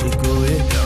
všetko je.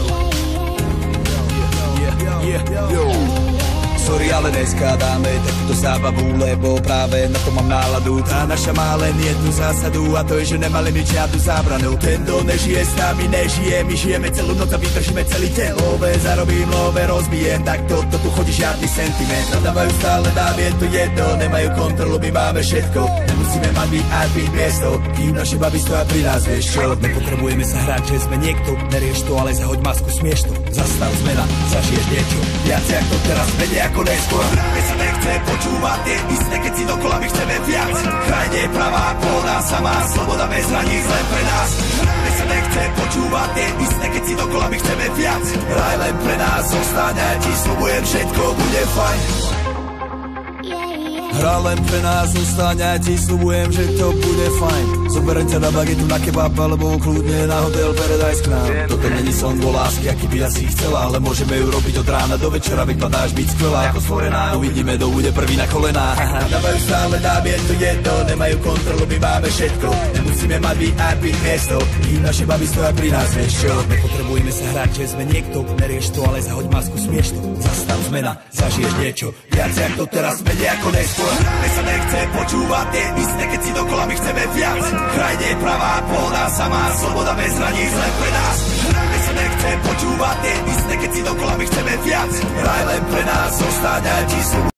Sorry, ale dneska dáme takúto zábavu, lebo práve na to mám náladu. Tá naša má len jednu zásadu, a to je, že nemali mi žiadnu zábranu. Ten, kto nežije s nami, nežije. My žijeme celú noc a vydržíme celý deň. Love zarobím, love rozbijem, tak to tu chodí žiadny sentiment. Nadávajú stále nám, je to jedno, nemajú kontrolu, my máme všetko. Nemusíme mať VIP miesto, kým naše baby stoja pri nás, vieš čo. Nepotrebujeme sa hrať, že sme niekto, nerieš to, ale zahoď masku, smieš to. Zastav, zmena, zažiješ niečo viac jak to teraz, menej ako neskôr. Mne sa nechce počúvať tie isté, keď si dokola my chceme viac. Krajine je pravá, voľná, samá, sloboda bez hraníc len pre nás. Mne sa nechce počúvať tie isté, keď si dokola my chceme viac. Raj len pre nás, zostaň, ja ti sľubujem, všetko bude fajn. Hra len pre nás, zostaň, ja ti sľubujem, že to bude fajn. Zoberem ťa na bagetu, na kebab, alebo kľudne na hotel Paradise k nám. Toto není song o lásky, aký by asi chcela, ale môžeme ju robiť od rána do večera, vypadáš byť skvelá ako stvorená. Uvidíme, kto bude prvý na kolenách. Nadávajú stále nám, je to jedno, nemajú kontrolu, my máme všetko. Nemusíme mať VIP miesto, kým naše baby stoja pri nás, vieš čo. Nepotrebujeme sa hrať, že sme niekto, nerieš to, ale zahoď masku, smieš to. Zastav, zmena, zažiješ niečo viac jak to teraz, menej ako neskôr. Mne sa nechce počúvať tie isté, keď si dokola my chceme viac. Krajine je pravá, voľná, samá, sloboda bez hraníc len pre nás. Mne sa nechce počúvať tie isté, keď si dokola my chceme viac. Raj len pre nás, zostaň, ja ti sľubujem.